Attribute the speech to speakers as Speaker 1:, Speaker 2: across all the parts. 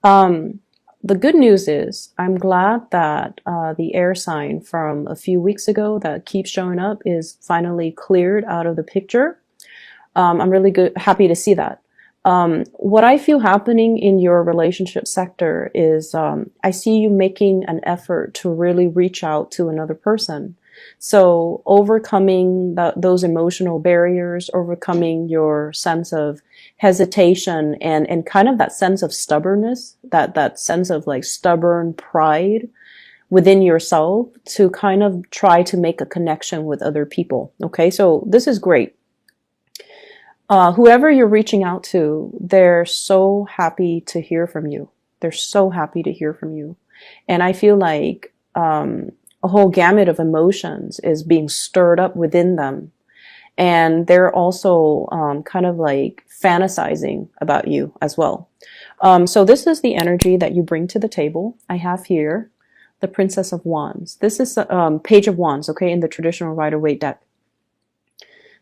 Speaker 1: Um, the good news is I'm glad that the air sign from a few weeks ago that keeps showing up is finally cleared out of the picture. I'm really happy to see that. What I feel happening in your relationship sector is I see you making an effort to really reach out to another person. So overcoming those emotional barriers, overcoming your sense of hesitation and kind of that sense of stubbornness, that sense of like stubborn pride within yourself to kind of try to make a connection with other people. Okay, so this is great. Whoever you're reaching out to, they're so happy to hear from you. They're so happy to hear from you. And I feel like a whole gamut of emotions is being stirred up within them. And they're also kind of like fantasizing about you as well. So this is the energy that you bring to the table. I have here the Princess of Wands. This is Page of Wands, okay, in the traditional Rider-Waite deck.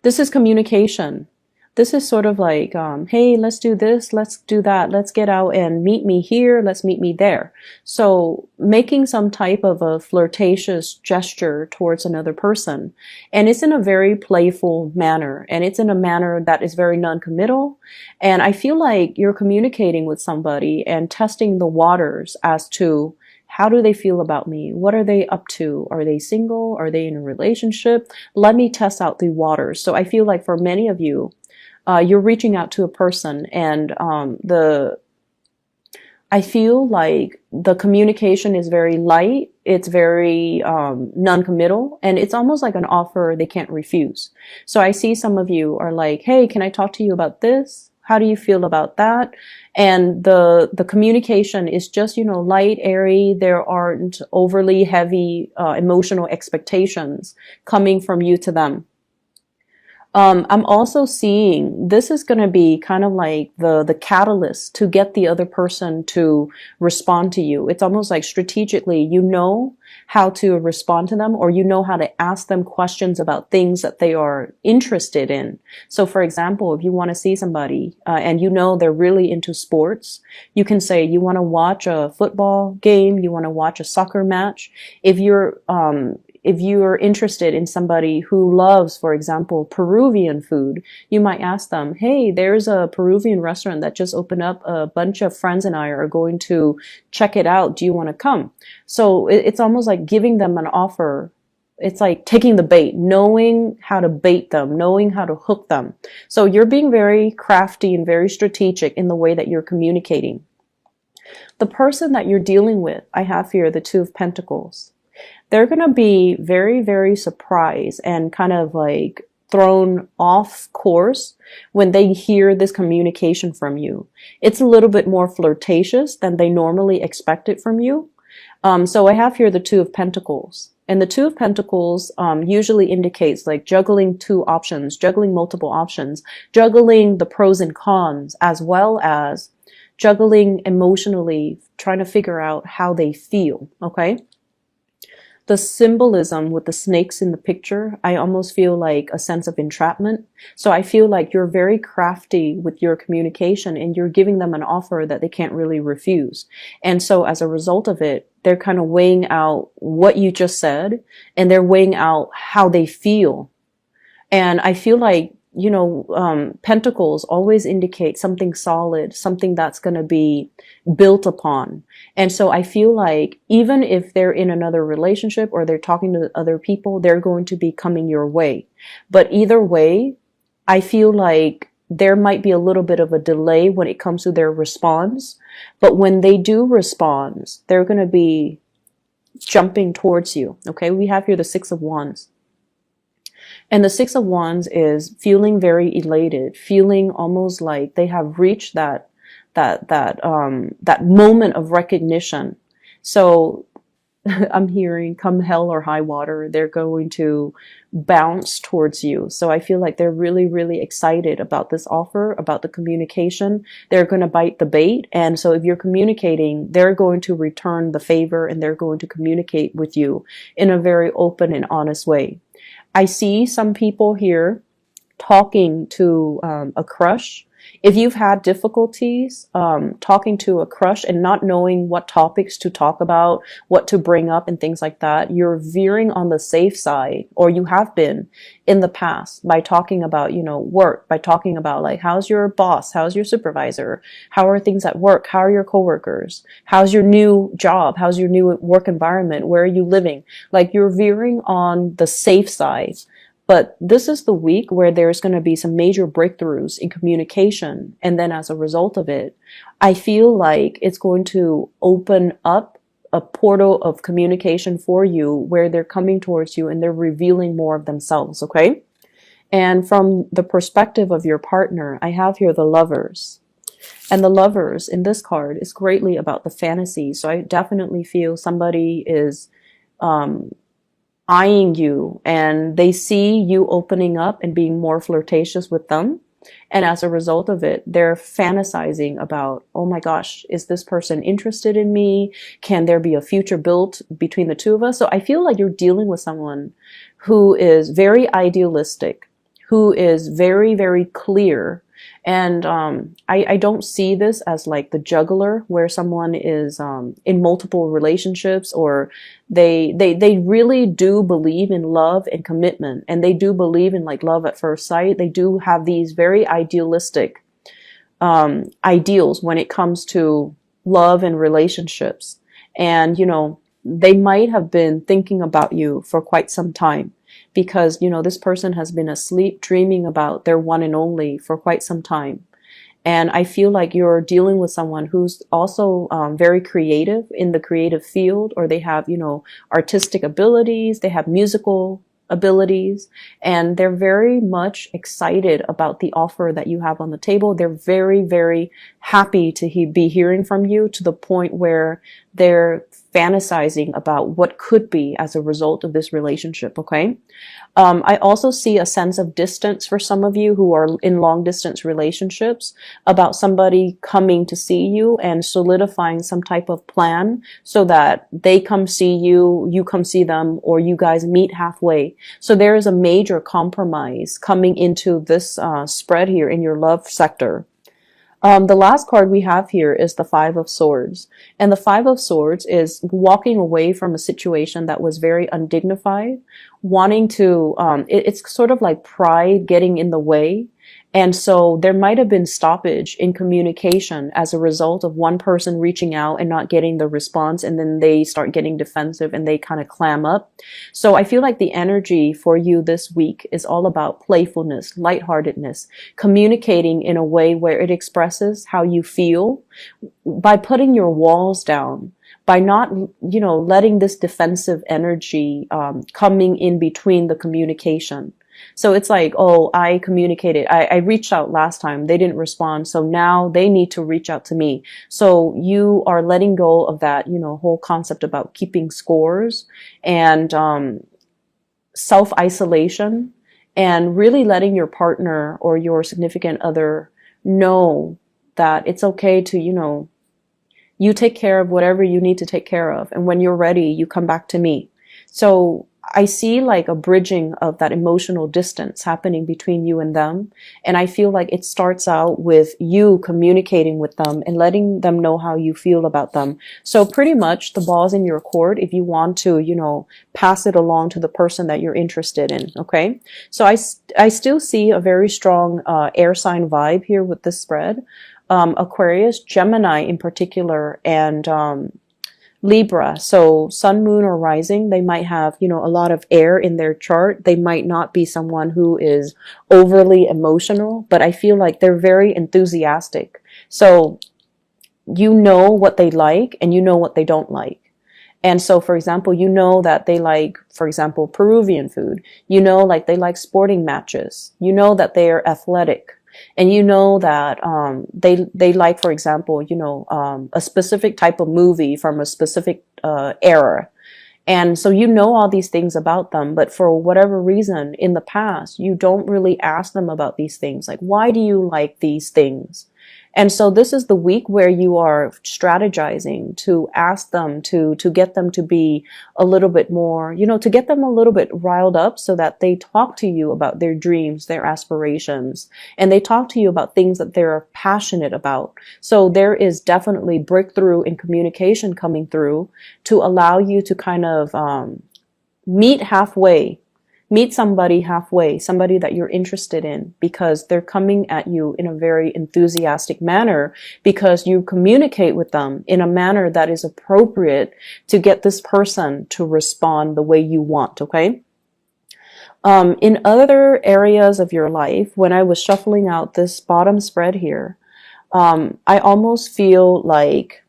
Speaker 1: This is communication. This is sort of like, hey, let's do this, let's do that, let's get out and meet me here, let's meet me there. So making some type of a flirtatious gesture towards another person. And it's in a very playful manner. And it's in a manner that is very non-committal. And I feel like you're communicating with somebody and testing the waters as to how do they feel about me? What are they up to? Are they single? Are they in a relationship? Let me test out the waters. So I feel like for many of you, you're reaching out to a person and I feel like the communication is very light. It's very non-committal, and it's almost like an offer they can't refuse. So I see some of you are like, hey, can I talk to you about this? How do you feel about that? And the communication is just, you know, light, airy. There aren't overly heavy emotional expectations coming from you to them. I'm also seeing this is going to be kind of like the catalyst to get the other person to respond to you. It's almost like strategically, you know how to respond to them, or you know how to ask them questions about things that they are interested in. So for example, if you want to see somebody and you know they're really into sports, you can say you want to watch a football game, you want to watch a soccer match. If you're interested in somebody who loves, for example, Peruvian food, you might ask them, hey, there's a Peruvian restaurant that just opened up. A bunch of friends and I are going to check it out. Do you want to come? So it's almost like giving them an offer. It's like taking the bait, knowing how to bait them, knowing how to hook them. So you're being very crafty and very strategic in the way that you're communicating. The person that you're dealing with, I have here the Two of Pentacles. They're going to be very, very surprised and kind of like thrown off course when they hear this communication from you. It's a little bit more flirtatious than they normally expect it from you. So I have here the Two of Pentacles. And the Two of Pentacles usually indicates like juggling two options, juggling multiple options, juggling the pros and cons, as well as juggling emotionally, trying to figure out how they feel, okay? The symbolism with the snakes in the picture, I almost feel like a sense of entrapment. So I feel like you're very crafty with your communication and you're giving them an offer that they can't really refuse. And so as a result of it, they're kind of weighing out what you just said and they're weighing out how they feel. And I feel like, you know, pentacles always indicate something solid, something that's going to be built upon. And so I feel like even if they're in another relationship or they're talking to other people, they're going to be coming your way. But either way, I feel like there might be a little bit of a delay when it comes to their response. But when they do respond, they're going to be jumping towards you. Okay, we have here the Six of Wands. And the Six of Wands is feeling very elated, feeling almost like they have reached that moment of recognition. So I'm hearing come hell or high water, they're going to bounce towards you. So I feel like they're really, really excited about this offer, about the communication. They're going to bite the bait. And so if you're communicating, they're going to return the favor and they're going to communicate with you in a very open and honest way. I see some people here talking to a crush If you've had difficulties talking to a crush and not knowing what topics to talk about, what to bring up and things like that, you're veering on the safe side, or you have been in the past, by talking about, work, by talking about like, how's your boss? How's your supervisor? How are things at work? How are your coworkers? How's your new job? How's your new work environment? Where are you living? Like, you're veering on the safe side. But this is the week where there's going to be some major breakthroughs in communication. And then as a result of it, I feel like it's going to open up a portal of communication for you where they're coming towards you and they're revealing more of themselves, okay? And from the perspective of your partner, I have here the Lovers. And the Lovers in this card is greatly about the fantasy. So I definitely feel somebody is eyeing you and they see you opening up and being more flirtatious with them. And as a result of it, they're fantasizing about, oh my gosh, is this person interested in me? Can there be a future built between the two of us? So I feel like you're dealing with someone who is very idealistic, who is very, very clear. And I don't see this as like the juggler, where someone is in multiple relationships, or they really do believe in love and commitment, and they do believe in like love at first sight. They do have these very idealistic ideals when it comes to love and relationships. And, they might have been thinking about you for quite some time, because, this person has been asleep dreaming about their one and only for quite some time. And I feel like you're dealing with someone who's also very creative in the creative field, or they have, artistic abilities, they have musical abilities, and they're very much excited about the offer that you have on the table. They're very, very happy to be hearing from you, to the point where they're fantasizing about what could be as a result of this relationship, okay? I also see a sense of distance for some of you who are in long distance relationships, about somebody coming to see you and solidifying some type of plan so that they come see you, you come see them, or you guys meet halfway. So there is a major compromise coming into this spread here in your love sector. The last card we have here is the Five of Swords. And the Five of Swords is walking away from a situation that was very undignified, wanting to, it's sort of like pride getting in the way. And so there might have been stoppage in communication as a result of one person reaching out and not getting the response, and then they start getting defensive and they kind of clam up. So I feel like the energy for you this week is all about playfulness, lightheartedness, communicating in a way where it expresses how you feel by putting your walls down, by not, letting this defensive energy coming in between the communication. So it's like, oh, I communicated. I reached out last time. They didn't respond. So now they need to reach out to me. So you are letting go of that, whole concept about keeping scores and self-isolation, and really letting your partner or your significant other know that it's okay to, you take care of whatever you need to take care of. And when you're ready, you come back to me. So I see like a bridging of that emotional distance happening between you and them. And I feel like it starts out with you communicating with them and letting them know how you feel about them. So pretty much the ball's in your court if you want to, pass it along to the person that you're interested in. Okay. So I still see a very strong air sign vibe here with this spread. Aquarius, Gemini in particular, and Libra. So sun, moon, or rising, they might have, a lot of air in their chart. They might not be someone who is overly emotional, but I feel like they're very enthusiastic. So you know what they like and you know what they don't like. And so, for example, that they like, for example, Peruvian food. Like they like sporting matches. That they are athletic. And that they like, for example, a specific type of movie from a specific era. And so all these things about them, but for whatever reason in the past, you don't really ask them about these things. Like, why do you like these things? And so this is the week where you are strategizing to ask them to get them to be a little bit more, to get them a little bit riled up so that they talk to you about their dreams, their aspirations, and they talk to you about things that they're passionate about. So there is definitely breakthrough in communication coming through to allow you to kind of meet halfway. Meet somebody halfway, somebody that you're interested in, because they're coming at you in a very enthusiastic manner, because you communicate with them in a manner that is appropriate to get this person to respond the way you want, okay? In other areas of your life, when I was shuffling out this bottom spread here, I almost feel like,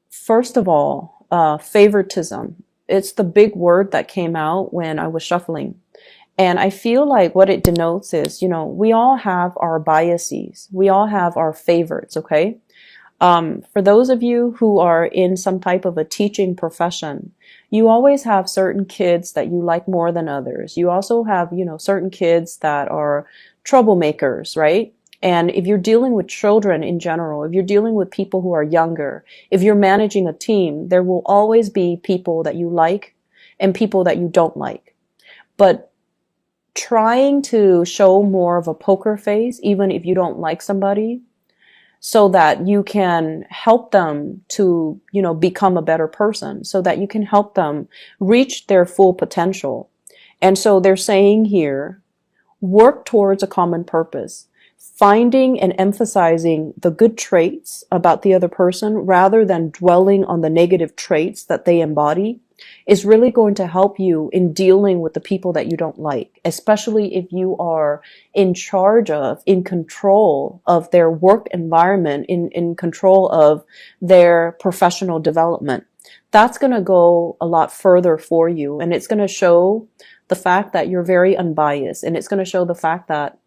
Speaker 1: first of all, favoritism. It's the big word that came out when I was shuffling. And I feel like what it denotes is, we all have our biases. We all have our favorites, okay? For those of you who are in some type of a teaching profession, you always have certain kids that you like more than others. You also have, certain kids that are troublemakers, right? And if you're dealing with children in general, if you're dealing with people who are younger, if you're managing a team, there will always be people that you like and people that you don't like. But trying to show more of a poker face, even if you don't like somebody, so that you can help them to, become a better person, so that you can help them reach their full potential. And so they're saying here, work towards a common purpose. Finding and emphasizing the good traits about the other person rather than dwelling on the negative traits that they embody is really going to help you in dealing with the people that you don't like, especially if you are in charge of, in control of their work environment, in control of their professional development. That's going to go a lot further for you, and it's going to show the fact that you're very unbiased, and it's going to show the fact that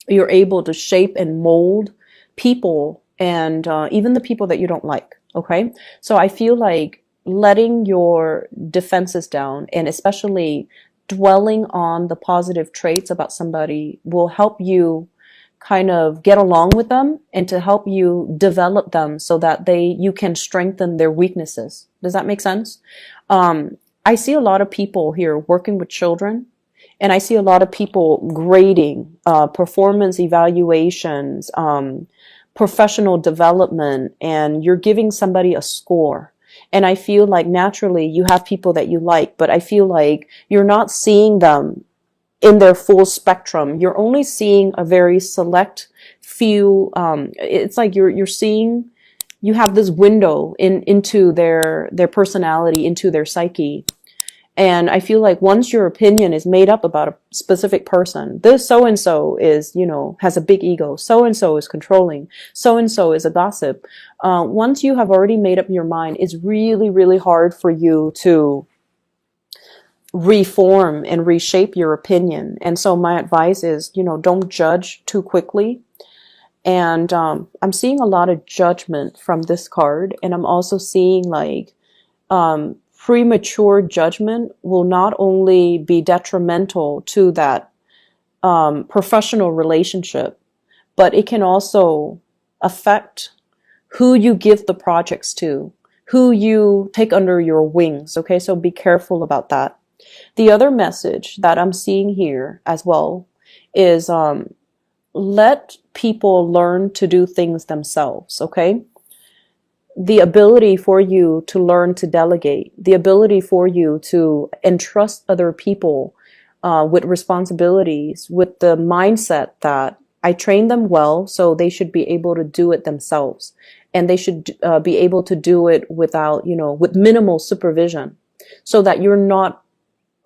Speaker 1: you're able to shape and mold people, and even the people that you don't like, okay? So I feel like letting your defenses down, and especially dwelling on the positive traits about somebody, will help you kind of get along with them and to help you develop them so that you can strengthen their weaknesses. Does that make sense? I see a lot of people here working with children, and I see a lot of people grading, performance evaluations, professional development, and you're giving somebody a score. And I feel like naturally you have people that you like, but I feel like you're not seeing them in their full spectrum. You're only seeing a very select few. It's like you're seeing, you have this window into their personality, into their psyche. And I feel like once your opinion is made up about a specific person, this so-and-so is, has a big ego, so-and-so is controlling, so-and-so is a gossip. Once you have already made up your mind, it's really, really hard for you to reform and reshape your opinion. And so my advice is, don't judge too quickly. And I'm seeing a lot of judgment from this card. And I'm also seeing like premature judgment will not only be detrimental to that professional relationship, but it can also affect who you give the projects to, who you take under your wings. Okay, so be careful about that. The other message that I'm seeing here as well is let people learn to do things themselves, okay? The ability for you to learn to delegate, the ability for you to entrust other people with responsibilities, with the mindset that I train them well, so they should be able to do it themselves. And they should be able to do it without, with minimal supervision, so that you're not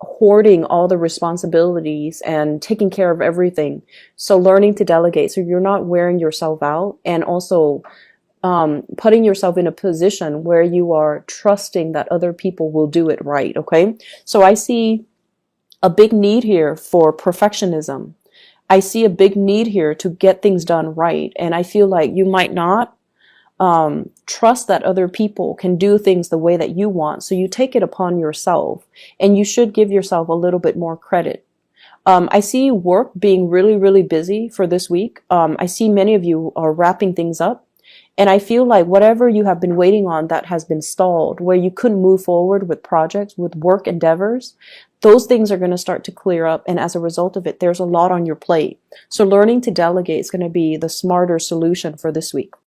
Speaker 1: hoarding all the responsibilities and taking care of everything. So learning to delegate, so you're not wearing yourself out, and also putting yourself in a position where you are trusting that other people will do it right, okay? So I see a big need here for perfectionism. I see a big need here to get things done right. And I feel like you might not trust that other people can do things the way that you want. So you take it upon yourself, and you should give yourself a little bit more credit. I see work being really, really busy for this week. I see many of you are wrapping things up. And I feel like whatever you have been waiting on that has been stalled, where you couldn't move forward with projects, with work endeavors, those things are going to start to clear up. And as a result of it, there's a lot on your plate. So learning to delegate is going to be the smarter solution for this week.